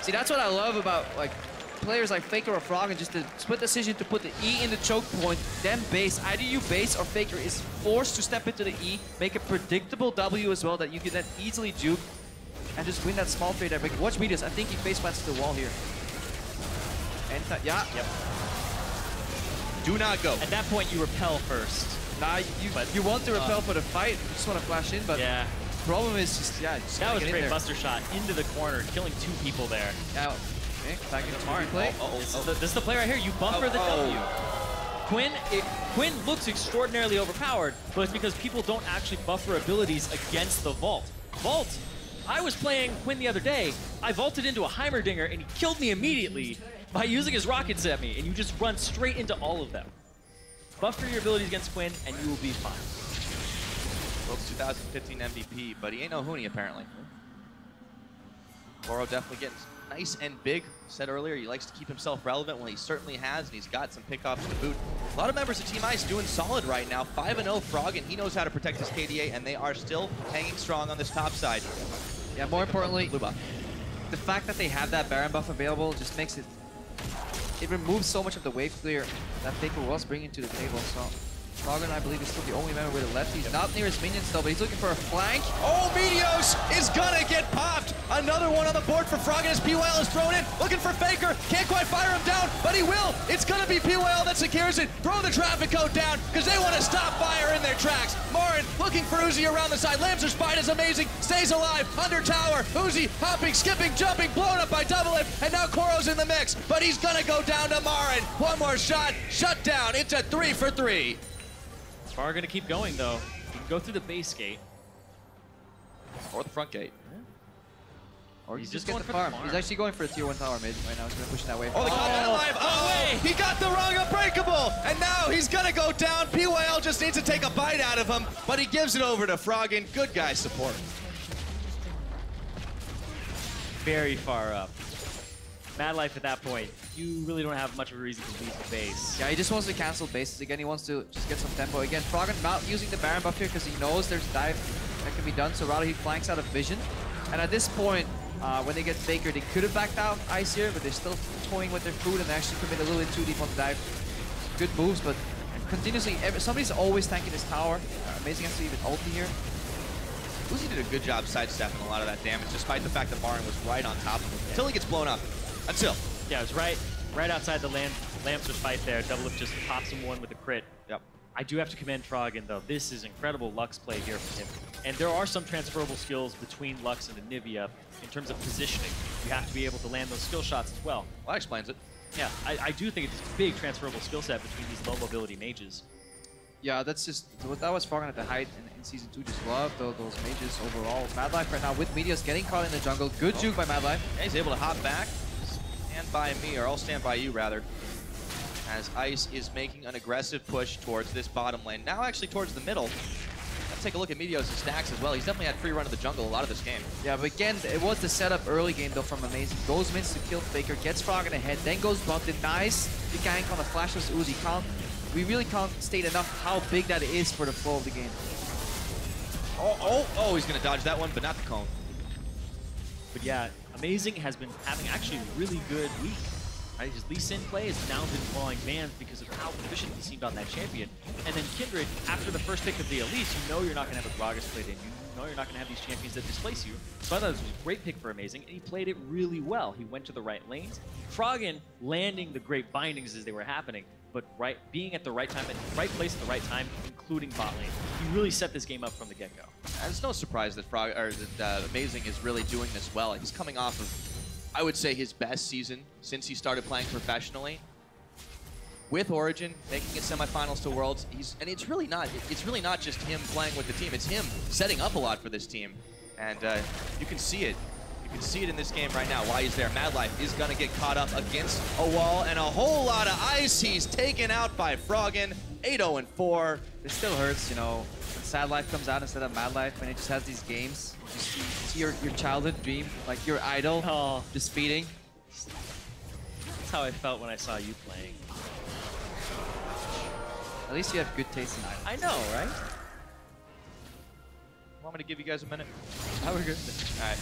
See, that's what I love about like players like Faker or Froggen, just the split decision to put the E in the choke point, then base. Either you base or Faker is forced to step into the E, make a predictable W as well that you can then easily juke and just win that small trade there. Watch Meteos. I think he face plants to the wall here. And yeah. Yep. Do not go. At that point, you repel first. Nah, you want to repel for the fight. You just want to flash in, but Yeah. problem is just just That was a get in great there. buster shot into the corner, killing 2 people there. Now, okay, back into MaRin play. This is the play right here. You buffer the W. Quinn looks extraordinarily overpowered, but it's because people don't actually buffer abilities against the vault. Vault! I was playing Quinn the other day. I vaulted into a Heimerdinger and he killed me immediately by using his rockets at me, and you just run straight into all of them. Buffer your abilities against Quinn and you will be fine. World's 2015 MVP, but he ain't no Hoonie apparently. Koro definitely getting nice and big. Said earlier, he likes to keep himself relevant. Well, he certainly has, and he's got some pickoffs to boot. A lot of members of Team Ice doing solid right now. 5-0 Froggen. He knows how to protect his KDA, and they are still hanging strong on this top side. Yeah, more importantly, Blue buff. the fact that they have that Baron buff available just makes it... It removes so much of the wave clear that Faker was bringing to the table, so... Froggen, I believe, is still the only member with a left. He's not near his minions, though, but he's looking for a flank. Oh, Meteos is gonna get popped. Another one on the board for Froggen as Pyl is thrown in. Looking for Faker. Can't quite fire him down, but he will. It's gonna be Pyl that secures it. Throw the traffic code down because they want to stop Fire in their tracks. MaRin looking for Uzi around the side. Lamser's fight is amazing. Stays alive. Under tower. Uzi hopping, skipping, jumping, blown up by DoubleLift, and now Koro's in the mix, but he's gonna go down to MaRin. One more shot. Shut down. It's a 3 for 3. Far gonna keep going though. You can go through the base gate. Or the front gate. Or He's just just get going the for the farm. farm. He's actually going for a tier 1 tower mid right now. He's gonna push that way. Oh, they got that alive. Oh, he got the wrong unbreakable. And now he's going to go down. Pyl just needs to take a bite out of him, but he gives it over to Froggen. Good guy support. Very far up. Madlife at that point, you really don't have much of a reason to leave the base. Yeah, he just wants to cancel bases again. He wants to just get some tempo again. Froggen not using the Baron buff here because he knows there's dive that can be done. So rather he flanks out of vision. And at this point, when they get Faker, they could have backed out Ice here, but they're still toying with their food and actually commit a little bit too deep on the dive. Good moves, but continuously, somebody's always tanking his tower. Amazing has to even ulti here. Uzi did a good job sidestepping a lot of that damage, despite the fact that MaRin was right on top of him until he gets blown up. Until. Yeah, it was right outside the Lamster's fight there. DoubleLift just pops him one with a crit. Yep. I do have to commend Froggen, though. This is incredible Lux play here from him. And there are some transferable skills between Lux and Anivia in terms of positioning. You have to be able to land those skill shots as well. Well, that explains it. Yeah, I do think it's a big transferable skill set between these low mobility mages. Yeah, that's just that was Froggen at the height in Season 2. Just love those mages overall. Madlife right now with Meteos getting caught in the jungle. Good juke by Madlife. Yeah, he's able to hop back. Stand by me, or I'll stand by you rather. As Ice is making an aggressive push towards this bottom lane. Now actually towards the middle. Let's take a look at Meteos' stacks as well. He's definitely had free run of the jungle a lot of this game. Yeah, but again, it was the setup early game though from Amazing. Goes mid to kill Faker, gets Froggen ahead, then goes Bunted. Nice. The gank on the flashless Uzi. We really can't state enough how big that is for the flow of the game. Oh, he's gonna dodge that one, but not the cone. But yeah, Amazing has been having actually a really good week. Right? His Lee Sin play has now been drawing bans because of how efficient he seemed on that champion. And then Kindred, after the first pick of the Elise, you know you're not going to have a Gragas played in. You know you're not going to have these champions that displace you. So I thought this was a great pick for Amazing, and he played it really well. He went to the right lanes. Froggen landing the great bindings as they were happening, but being at the right time, at the right place at the right time, including bot lane. He really set this game up from the get-go. It's no surprise that Amazing is really doing this well. He's coming off of, I would say, his best season since he started playing professionally. With Origin, making it semifinals to Worlds, and it's really not just him playing with the team, it's him setting up a lot for this team. And you can see it. You can see it in this game right now, why he's there. Madlife is gonna get caught up against a wall and a whole lot of ice. He's taken out by Froggen, 8-0-4. It still hurts, you know, when Sad Life comes out instead of Madlife, when it just has these games. You see your childhood dream, like your idol, just feeding. That's how I felt when I saw you playing. At least you have good taste in idols. I know, right? Want me to give you guys a minute? Now we're good. All right.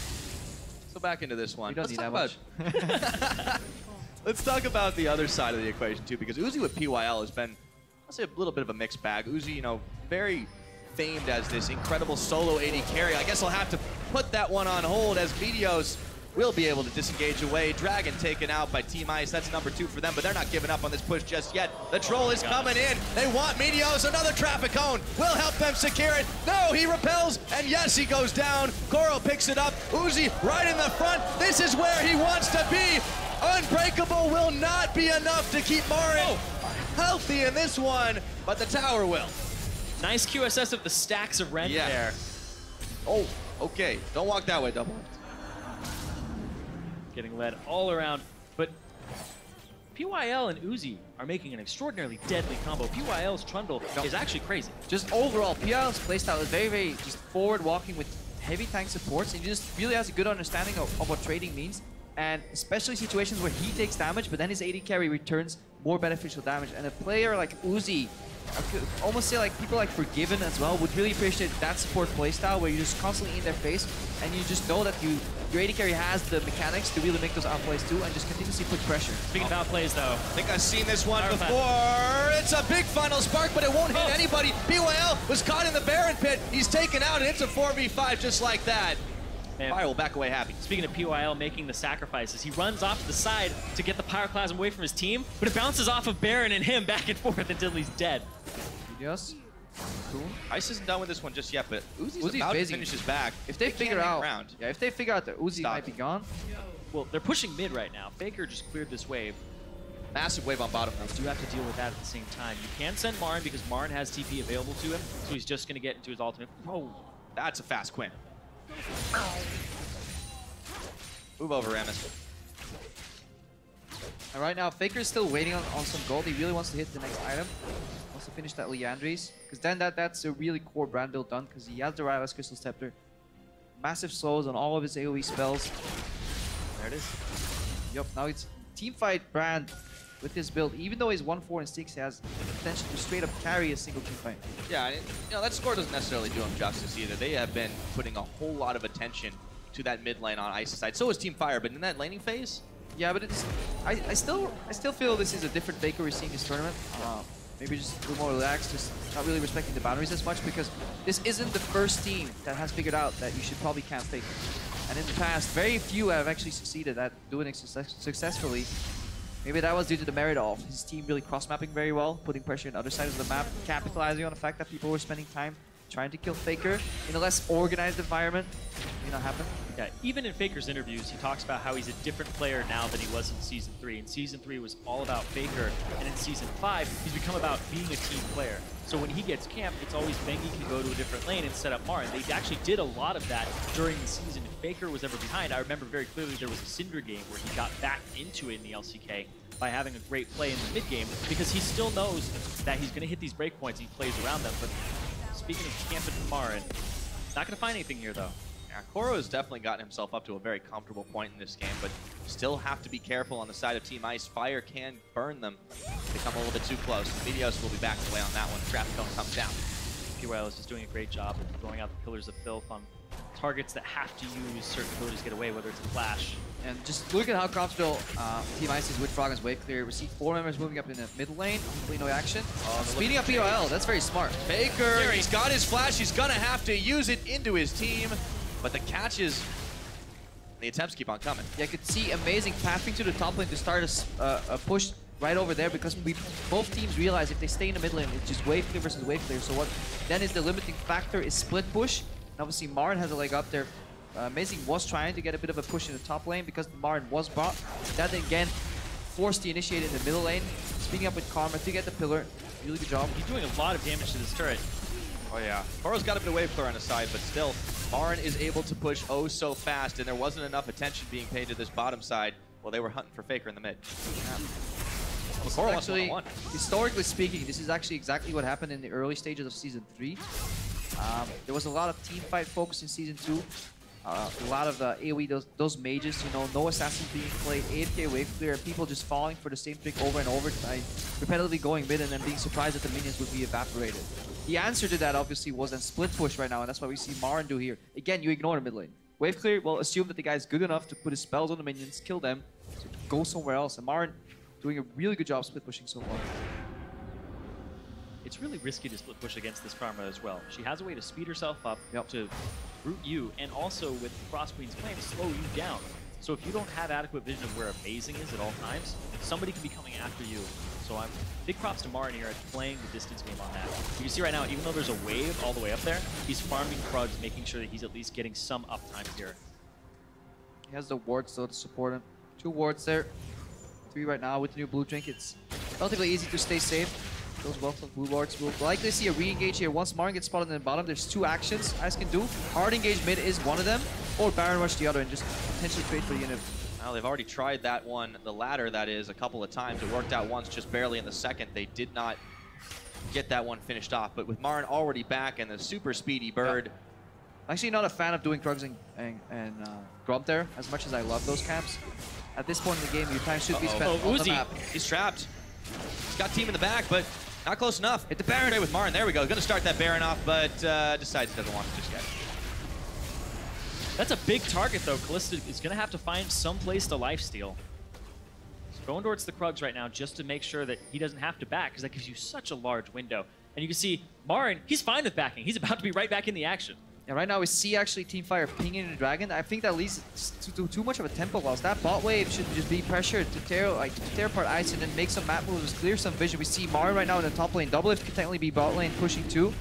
So back into this one. We don't need that much. Let's talk about the other side of the equation too, because Uzi with PYL has been, I'll say, a little bit of a mixed bag. Uzi, you know, very famed as this incredible solo AD carry. I guess I'll have to put that one on hold as Meteos will be able to disengage away. Dragon taken out by Team Ice. That's number 2 for them, but they're not giving up on this push just yet. The troll is coming in. They want Meteos. Another traffic cone will help them secure it. No, he repels, and yes, he goes down. Koro picks it up. Uzi right in the front. This is where he wants to be. Unbreakable will not be enough to keep MaRin healthy in this one, but the tower will. Nice QSS of the stacks of rent there. Oh, okay. Don't walk that way, DoubleLift. Getting led all around, but Pyl and Uzi are making an extraordinarily deadly combo. Pyl's Trundle is actually crazy. Just overall, Pyl's playstyle is very just forward walking with heavy tank supports, and he just really has a good understanding of what trading means, and especially situations where he takes damage, but then his AD carry returns more beneficial damage. And a player like Uzi, I could almost say like people like Forgiven as well, would really appreciate that support playstyle where you're just constantly in their face, and you just know that your AD carry has the mechanics to really make those outplays too, and just continuously put pressure. Speaking of outplays though, I think I've seen this one before. It's a big final spark, but it won't hit anybody. Pyl was caught in the Baron pit. He's taken out, and it's a 4v5 just like that. Man. Fire will back away happy. Speaking of Pyl making the sacrifices, he runs off to the side to get the Pyroclasm away from his team, but it bounces off of Baron and him back and forth until he's dead. Yes. Cool. Ice isn't done with this one just yet, but Uzi's about busy. to finish his back. If they figure out, if they figure out that Uzi might be gone. Well, they're pushing mid right now. Faker just cleared this wave. Massive wave on bottom. You have to deal with that at the same time. You can send MaRin because MaRin has TP available to him, so he's just going to get into his ultimate. Oh, that's a fast Quinn. Move over, Ramus. And right now, Faker's still waiting on some gold. He really wants to hit the next item. Wants to finish that Liandry's, because then that's a really core brand build done, because he has the Rylai's Crystal Scepter. Massive slows on all of his AoE spells. There it is. Yup, now it's teamfight brand with this build. Even though he's 1-4 and 6, he has potential to straight up carry a single team fight. Yeah, and that score doesn't necessarily do them justice either. They have been putting a whole lot of attention to that mid lane on Ice's side. So is Team Fire, but in that laning phase, yeah, but it's I still feel this is a different Faker we're seeing this tournament. Maybe just a little more relaxed, just not really respecting the boundaries as much, because this isn't the first team that has figured out that you should probably camp Faker. And in the past, very few have actually succeeded at doing it successfully. Maybe that was due to the merit of his team really cross-mapping very well, putting pressure on the other side of the map, capitalizing on the fact that people were spending time trying to kill Faker in a less organized environment. May not happen. Yeah, even in Faker's interviews, he talks about how he's a different player now than he was in Season 3. And Season 3 was all about Faker, and in Season 5, he's become about being a team player. So when he gets camped, it's always Bengi can go to a different lane and set up MaRin. They actually did a lot of that during the season. If Faker was ever behind, I remember very clearly there was a Syndra game where he got back into it in the LCK by having a great play in the mid game, because he still knows that he's going to hit these breakpoints. He plays around them. But speaking of camping MaRin, he's not going to find anything here, though. yeah, Koro has definitely gotten himself up to a very comfortable point in this game, but still have to be careful on the side of Team Ice. Fire can burn them. They come a little bit too close. Meteos will be back away on that one. Trap cone comes down. Pyl is just doing a great job of throwing out the Pillars of Filth on targets that have to use certain abilities to get away, whether it's a flash. And just look at how comfortable Team Ice is with Froggen's wave clear. We see 4 members moving up in the mid lane, hopefully no action. Speeding up POL, that's very smart. Faker, he's got his flash. He's gonna have to use it into his team, but the catches, the attempts keep on coming. Yeah, I could see amazing pathing to the top lane to start a push right over there, because both teams realize if they stay in the mid lane, it's just wave clear versus wave clear. So what then is the limiting factor is split push. And obviously MaRin has a leg up there. Amazing was trying to get a bit of a push in the top lane because MaRin was brought. That again forced the initiate in the middle lane. Speeding up with Karma to get the pillar. Really good job. He's doing a lot of damage to this turret. Oh yeah. Koro's got a bit of wave clear on his side, but still, MaRin is able to push oh so fast, and there wasn't enough attention being paid to this bottom side while they were hunting for Faker in the mid. Well, Koro wants Actually, one-on-one. historically speaking, this is actually exactly what happened in the early stages of Season 3. There was a lot of team fight focus in Season 2. A lot of AoE, those mages, you know, no assassins being played, AFK wave clear, and people just falling for the same trick over and over by repetitively going mid and then being surprised that the minions would be evaporated. The answer to that obviously was then split push right now, and that's what we see MaRin do here. Again, you ignore the mid lane. Wave clear, well, assume that the guy's good enough to put his spells on the minions, kill them, so go somewhere else. And MaRin doing a really good job split pushing so far. It's really risky to split push against this Karma as well. She has a way to speed herself up to root you, and also with Frost Queen's claim, slow you down. So if you don't have adequate vision of where Amazing is at all times, somebody can be coming after you. So I'm big props to MaRin here at playing the distance game on that. You can see right now, even though there's a wave all the way up there, he's farming Krugs, making sure that he's at least getting some uptime here. He has the wards though to support him. 2 wards there. 3 right now with the new blue drink. It's relatively easy to stay safe. Goes well from blue wards. We'll likely see a re-engage here. Once MaRin gets spotted in the bottom, there's 2 actions Ice can do. Hard engage mid is one of them, or Baron rush the other and just potentially trade for the unit. Well, they've already tried that one, the ladder that is, a couple of times. It worked out once, just barely in the second. They did not get that one finished off. But with MaRin already back and the super speedy bird. Yeah. I'm actually not a fan of doing Krugs and Grump there, as much as I love those camps. At this point in the game, your time should be spent on the map. He's trapped. He's got team in the back, but not close enough. Hit the Baron. With MaRin, there we go. Gonna start that Baron off, but decides he doesn't want to just yet. That's a big target, though. Kalista is going to have to find some place to lifesteal. So going towards the Krugs right now just to make sure that he doesn't have to back, because that gives you such a large window. And you can see MaRin, he's fine with backing. He's about to be right back in the action. Yeah, right now we see actually Team Fire pinging the Dragon. I think that leads to too much of a tempo loss. that bot wave should just be pressured to tear apart Ice and then make some map moves, clear some vision. We see MaRin right now in the top lane. DoubleLift could technically be bot lane pushing too.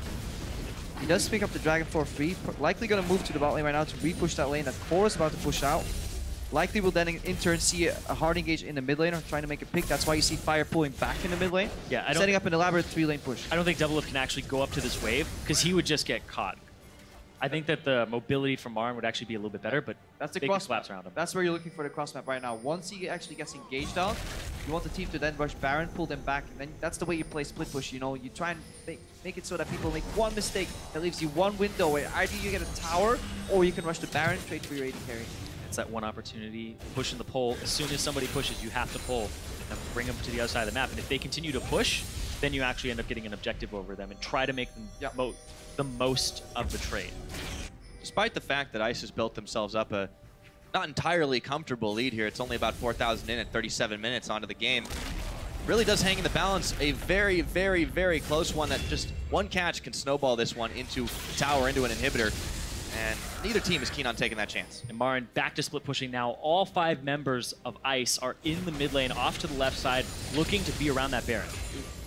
He does pick up the Dragon for free. Likely going to move to the bot lane right now to re-push that lane that Koro's about to push out. Likely will then in turn see a hard engage in the mid lane or trying to make a pick. That's why you see Fire pulling back in the mid lane. Yeah, setting up an elaborate 3-lane push. I don't think DoubleLift can actually go up to this wave because he would just get caught. I think that the mobility from MaRin would actually be a little bit better, but that's the big cross slaps around him. That's where you're looking for the cross map right now. Once he actually gets engaged out, you want the team to then rush Baron, pull them back, and then that's the way you play split push. You know, you try and make it so that people make one mistake that leaves you one window where either you get a tower or you can rush the Baron straight for your AD carry. It's that one opportunity, pushing the pole. As soon as somebody pushes, you have to pull and bring them to the other side of the map. And if they continue to push, then you actually end up getting an objective over them and try to make them the most of the trade. Despite the fact that Ice has built themselves up a not entirely comfortable lead here, it's only about 4,000 in at 37 minutes onto the game. Really does hang in the balance a very, very, very close one that just one catch can snowball this one into tower, into an inhibitor. And neither team is keen on taking that chance. And MaRin back to split pushing now. All 5 members of Ice are in the mid lane, off to the left side, looking to be around that Baron.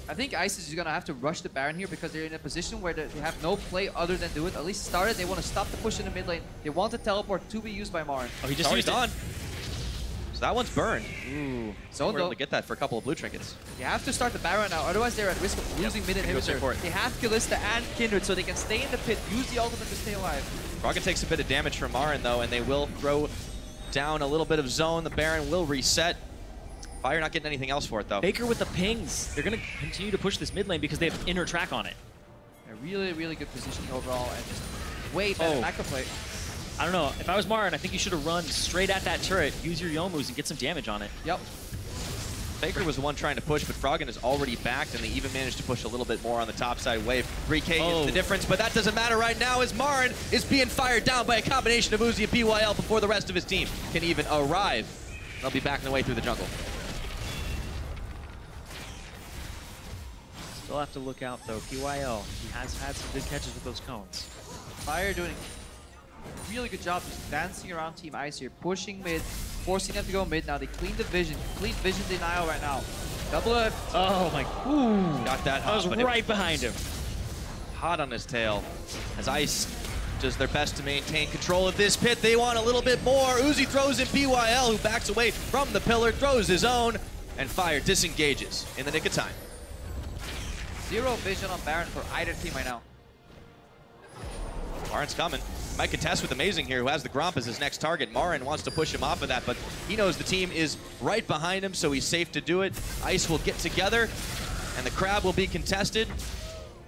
I think Ice is going to have to rush the Baron here because they're in a position where they have no play other than do it. At least start it. They want to stop the push in the mid lane. They want the teleport to be used by MaRin. Oh, he just used it. On. So that one's burned. Ooh. So we're able to get that for a couple of blue trinkets. You have to start the Baron now, otherwise they're at risk of losing mid inhibitor. They have Kalista and Kindred, so they can stay in the pit, use the ultimate to stay alive. Froggen takes a bit of damage from MaRin though, and they will throw down a little bit of zone. The Baron will reset. Fire not getting anything else for it though. Baker with the pings. They're going to continue to push this mid lane because they have inner track on it. A really, really good positioning overall, and just way better backup play. I don't know. If I was MaRin, I think you should have run straight at that turret, use your Youmu's, and get some damage on it. Yep. Baker was the one trying to push, but Froggen is already backed, and they even managed to push a little bit more on the top side wave. 3K is the difference, but that doesn't matter right now as MaRin is being fired down by a combination of Uzi and PYL before the rest of his team can even arrive. They'll be backing the way through the jungle. Still have to look out though. PYL, he has had some good catches with those cones. Fire doing a really good job just dancing around Team Ice here, pushing mid, forcing them to go mid. Now they clean the vision, complete vision denial right now. DoubleLift. Oh my, ooh. Got that hot, I was right behind him. Hot on his tail as Ice does their best to maintain control of this pit. They want a little bit more. Uzi throws in PYL, who backs away from the pillar, throws his own, and Fire disengages in the nick of time. Zero vision on Baron for either team right now. MaRin's coming. Might contest with Amazing here, who has the Gromp as his next target. MaRin wants to push him off of that, but he knows the team is right behind him, so he's safe to do it. Ice will get together, and the Crab will be contested.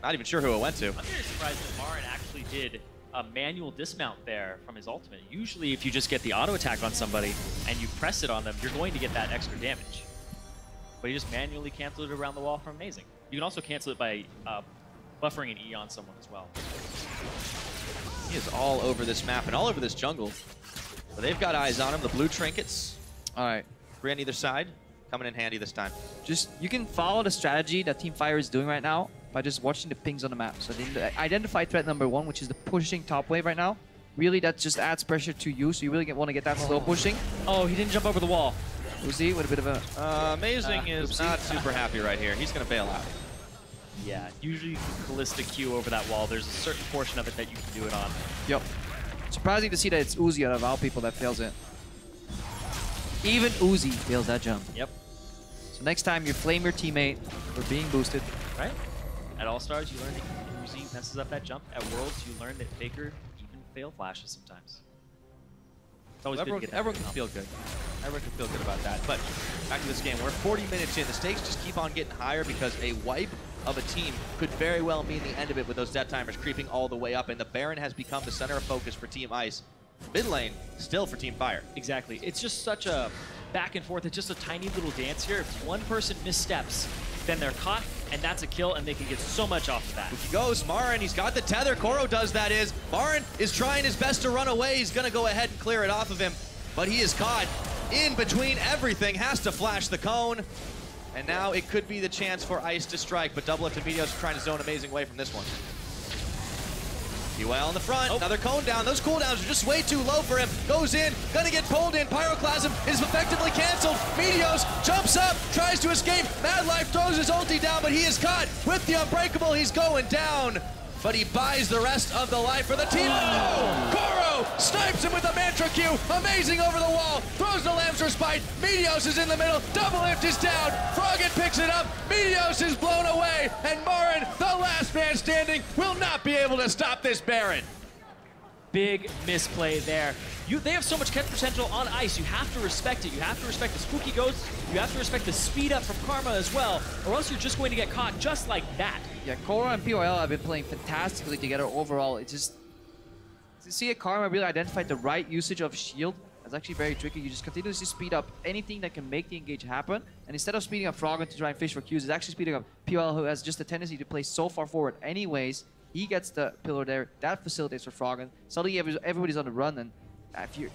Not even sure who it went to. I'm very surprised that MaRin actually did a manual dismount there from his ultimate. Usually if you just get the auto attack on somebody and you press it on them, you're going to get that extra damage. But he just manually canceled it around the wall from Amazing. You can also cancel it by buffering an E on someone as well. He is all over this map and all over this jungle. But they've got eyes on him. The blue trinkets. All right. 3 on either side. Coming in handy this time. Just, you can follow the strategy that Team Fire is doing right now by just watching the pings on the map. So they identify threat number 1, which is the pushing top wave right now. Really, that just adds pressure to you, so you really want to get that slow pushing. Oh, he didn't jump over the wall. Uzi with a bit of a... Amazing is not super happy right here. He's going to bail out. Yeah, usually you can Kalista Q over that wall. There's a certain portion of it that you can do it on. Yep. Surprising to see that it's Uzi out of all people that fails it. Even Uzi fails that jump. Yep. So next time you flame your teammate for being boosted. Right? At All-Stars, you learn that Uzi messes up that jump. At Worlds, you learn that Baker even fail flashes sometimes. It's always good to get everyone can feel good. Everyone can feel good about that. But back to this game, we're 40 minutes in. The stakes just keep on getting higher because a wipe of a team could very well mean the end of it with those death timers creeping all the way up. And the Baron has become the center of focus for Team Ice. Mid lane, still for Team Fire. Exactly. It's just such a back and forth. It's just a tiny little dance here. If one person missteps, then they're caught, and that's a kill, and they can get so much off of that. He goes, MaRin, he's got the tether. Koro does that is. MaRin is trying his best to run away. He's going to go ahead and clear it off of him, but he is caught in between everything, has to flash the cone, and now it could be the chance for Ice to strike, but DoubleLift and Meteos are trying to zone Amazing way from this one. PYL in the front, another cone down. Those cooldowns are just way too low for him. Goes in, gonna get pulled in. Pyroclasm is effectively canceled. Meteos jumps up, tries to escape. Madlife throws his ulti down, but he is caught with the Unbreakable. He's going down, but he buys the rest of the life for the team. Oh! Koro snipes him with a Mantra Q. Amazing over the wall, throws the Lamb's Respite. Meteos is in the middle, DoubleLift is down. Froggen picks it up, Meteos is blown away, and MaRin, the last man standing, will not be able to stop this Baron. Big misplay there. They have so much catch potential on Ice. You have to respect it. You have to respect the spooky ghosts. You have to respect the speed up from Karma as well, or else you're just going to get caught just like that. Yeah, Koro and PYL have been playing fantastically together overall. It's just to see a Karma really identify the right usage of shield That's actually very tricky. You just continuously speed up anything that can make the engage happen. And instead of speeding up Froggen to try and fish for Qs, it's actually speeding up Pyl, who has just a tendency to play so far forward anyways. He gets the pillar there. That facilitates for Froggen. Suddenly everybody's on the run, and if you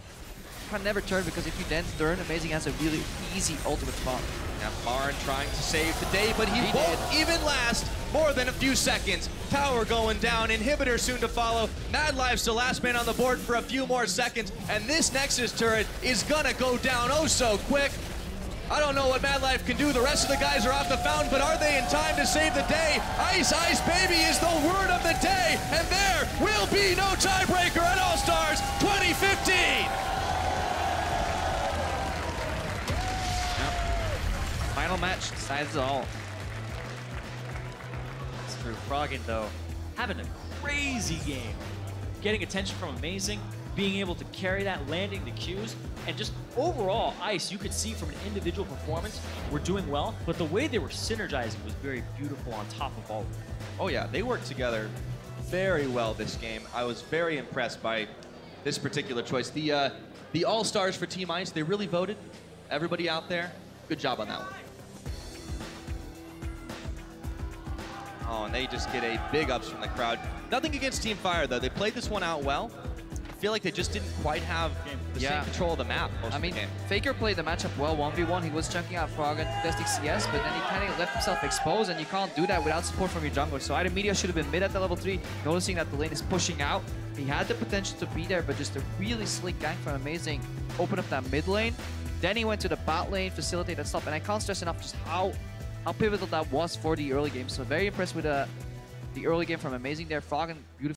can never turn, because if you then turn, Amazing has a really easy ultimate spot. Now MaRin trying to save the day, but he won't even last more than a few seconds. Tower going down, inhibitor soon to follow. Madlife's the last man on the board for a few more seconds, and this Nexus turret is gonna go down oh so quick. I don't know what Madlife can do. The rest of the guys are off the fountain, but are they in time to save the day? Ice, ice, baby is the word of the day, and there will be no tiebreaker at All-Stars 2015. Final match decides it all. For Froggen, though, having a crazy game. Getting attention from Amazing, being able to carry that, landing the Qs, and just overall, Ice, you could see from an individual performance, we're doing well, but the way they were synergizing was very beautiful on top of all of it. Oh yeah, they worked together very well this game. I was very impressed by this particular choice. The All-Stars for Team Ice, they really voted. Everybody out there, good job on that one. Oh, and they just get a big ups from the crowd. Nothing against Team Fire, though. They played this one out well. I feel like they just didn't quite have the same control of the map most of the game. Faker played the matchup well 1v1. He was chunking out Froggen, testing CS, but then he kind of left himself exposed, and you can't do that without support from your jungler. So either Meteos should have been mid at the level 3, noticing that the lane is pushing out. He had the potential to be there, but just a really slick gank from Amazing opened up that mid lane. Then he went to the bot lane, facilitate that stop, and I can't stress enough just how pivotal that was for the early game. So very impressed with the early game from Amazing there. Froggen, beautiful.